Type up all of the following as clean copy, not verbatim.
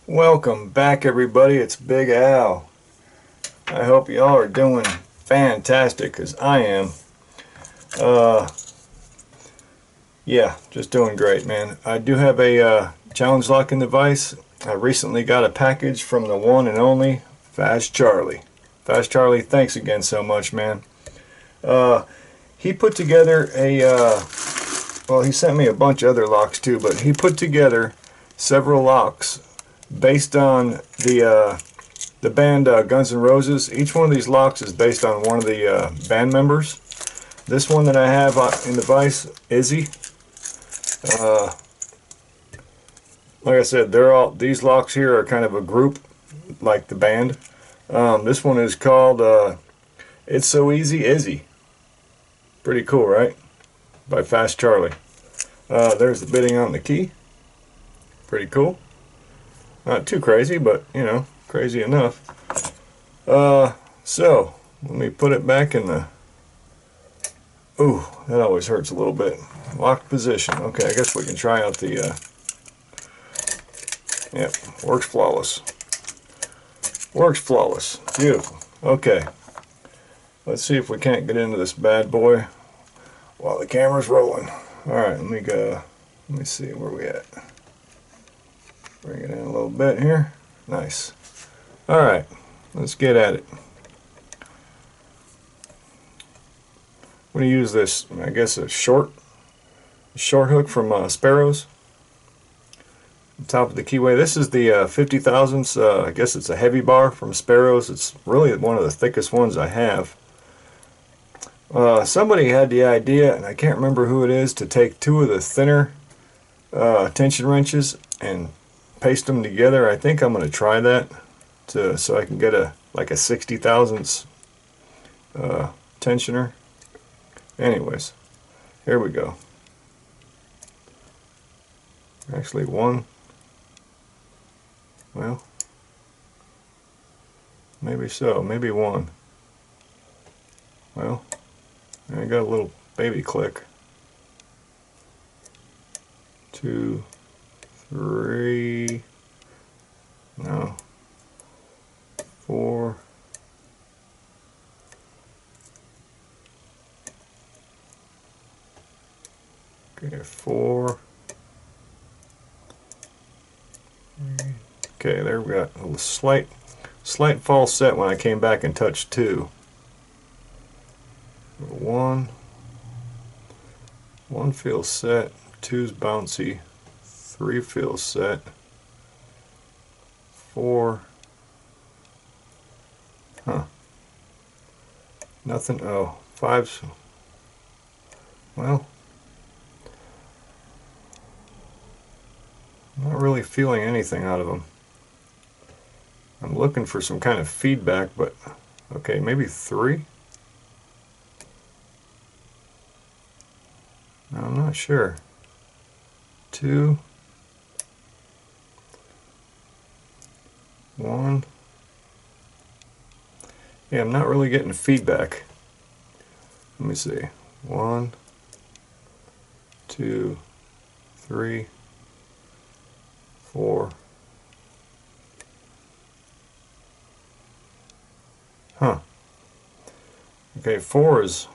Welcome back, everybody. It's Big Al. I hope y'all are doing fantastic, because I am. Uh, yeah, just doing great, man. I do have a challenge locking device. I recently got a package from the one and only Fast Charlie. Fast Charlie, thanks again so much, man. He put together well, he sent me a bunch of other locks too, but he put together several locks based on the band Guns N' Roses. Each one of these locks is based on one of the band members. This one that I have in the vise, Izzy. Uh, like I said, these locks here are kind of a group, like the band. This one is called "It's So Easy, Izzy." Pretty cool, right? By Fast Charlie. There's the bidding on the key. Pretty cool. Not too crazy, but you know, crazy enough. So let me put it back in the. Ooh, that always hurts a little bit. Locked position. Okay, I guess we can try out the. Yep, works flawless. Works flawless. Beautiful. Okay, let's see if we can't get into this bad boy while the camera's rolling. All right, let me go. Let me see where we at. Bring it in a little bit here. Nice. All right, let's get at it. I'm going to use this, I guess, a short hook from Sparrows. On top of the keyway. This is the 50 thousandths. I guess it's a heavy bar from Sparrows. It's really one of the thickest ones I have. Somebody had the idea, and I can't remember who it is, to take two of the thinner tension wrenches and paste them together. I think I'm going to try that so I can get like a 60 thousandths tensioner. Anyways, here we go. Actually, one. Well, maybe so. Maybe one. Well, I got a little baby click. 2, 3. No. 4. Okay, 4. Okay, there we got a slight false set when I came back and touched 2. 1 feels set, 2's bouncy, 3 feels set, 4, nothing. Oh, 5's, well, not really feeling anything out of them. I'm looking for some kind of feedback, but okay, maybe 3? No, I'm not sure. 2, 1. Yeah, I'm not really getting feedback. Let me see. 1, 2, 3, 4. Huh. Okay, 4 is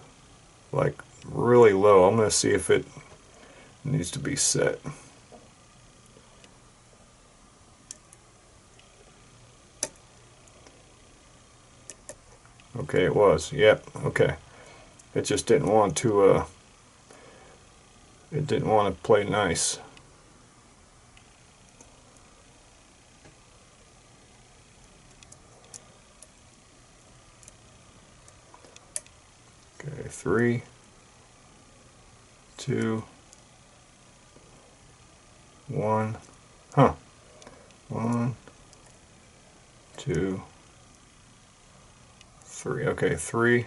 like really low. I'm going to see if it needs to be set. Okay, it was. Yep. Okay. It just didn't want to. It didn't want to play nice. Okay, 3, 2, 1. Huh. 1, 2, 3. Okay, 3.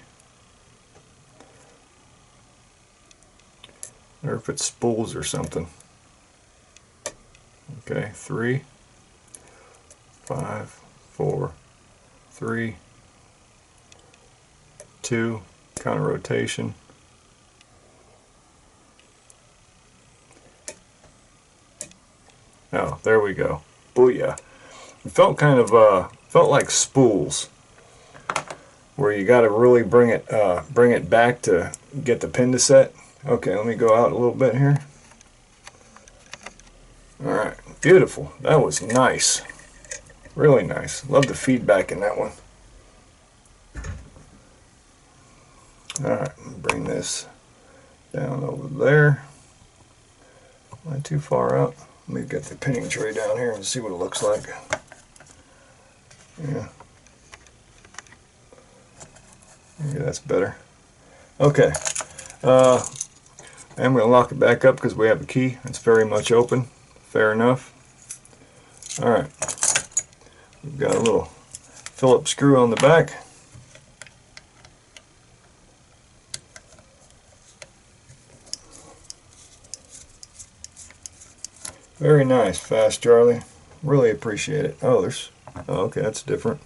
I wonder if it spools or something. Okay, 3, 5, 4, 3, 2, counter rotation. Oh, there we go. Booyah. It felt kind of felt like spools, where you got to really bring it back to get the pin to set. Okay, let me go out a little bit here. All right, beautiful. That was nice, really nice. Love the feedback in that one. All right, bring this down over there. Not too far out. Let me get the pinning tray down here and see what it looks like. Yeah. Maybe that's better. Okay. I'm going to lock it back up because we have a key. It's very much open. Fair enough. Alright. We've got a little Phillips screw on the back. Very nice, Fast Charlie. Really appreciate it. Oh, okay, that's different.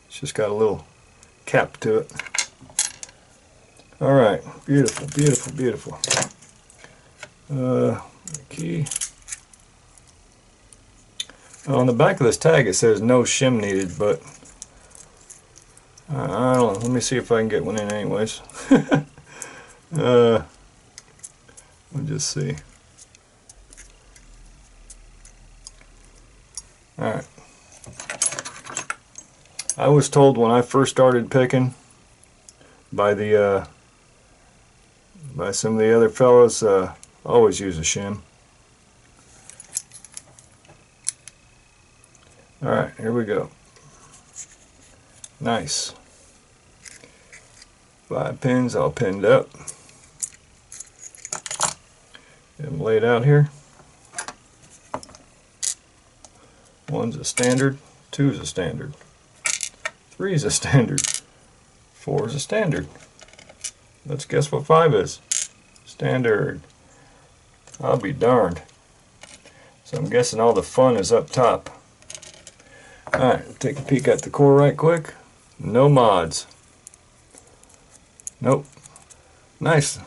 It's just got a little cap to it. Alright, beautiful, beautiful, beautiful. The key. On the back of this tag it says no shim needed, but I don't know. Let me see if I can get one in anyways. We'll just see. Alright. I was told when I first started picking by some of the other fellows, always use a shim. Alright, here we go. Nice. 5 pins all pinned up. Get them laid out here. 1's a standard, 2's a standard, 3's a standard, 4's a standard. Let's guess what 5 is. Standard. I'll be darned. So I'm guessing all the fun is up top. Alright, take a peek at the core right quick. No mods. Nope. Nice.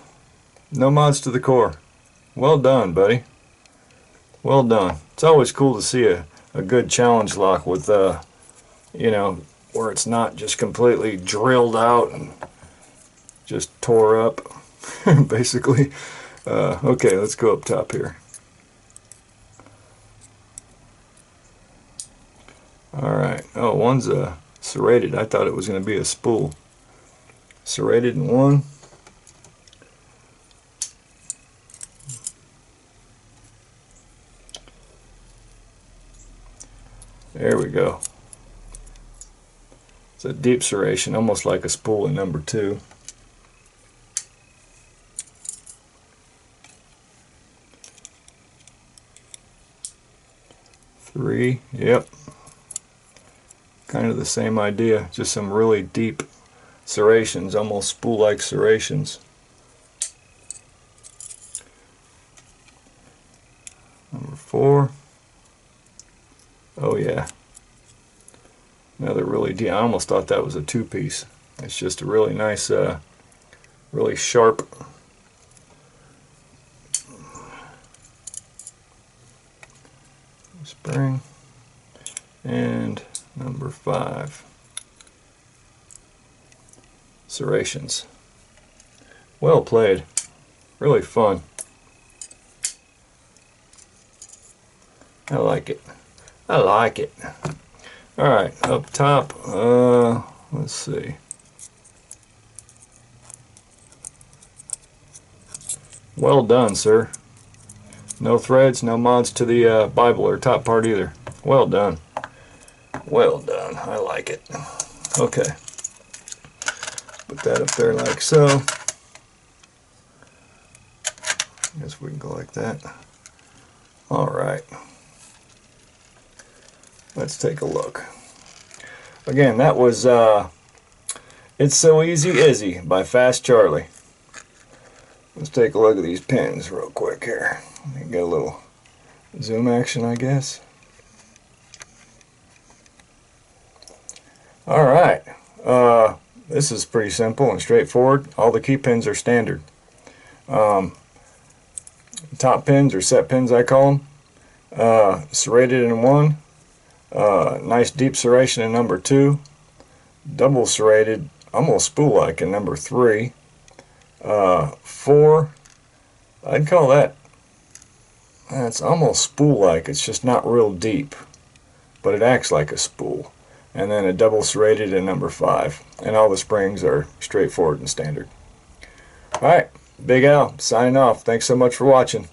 No mods to the core. Well done, buddy. Well done. It's always cool to see a good challenge lock with, you know, where it's not just completely drilled out and just tore up, basically. Okay, let's go up top here. Alright, oh, 1's serrated. I thought it was going to be a spool. Serrated in 1. There we go. It's a deep serration, almost like a spool in number 2. Three, yep. Kind of the same idea, just some really deep serrations, almost spool-like serrations. Number 4. Oh yeah. Another really deep. I almost thought that was a 2-piece. It's just a really nice, really sharp spring. And number 5. Serrations. Well played. Really fun. I like it. I like it. Alright, up top, let's see. Well done, sir. No threads, no mods to the Bible or top part either. Well done. Well done. I like it. Okay. Put that up there like so. I guess we can go like that. Alright. Let's take a look. Again, that was It's So Easy Izzy by Fast Charlie. Let's take a look at these pins real quick here. Get a little zoom action, I guess. Alright. This is pretty simple and straightforward. All the key pins are standard. Top pins, or set pins I call them, serrated in 1. Nice deep serration in number 2. Double serrated, almost spool-like in number 3. 4, I'd call that, it's almost spool-like. It's just not real deep, but it acts like a spool. And then a double serrated in number 5. And all the springs are straightforward and standard. Alright, Big Al signing off. Thanks so much for watching.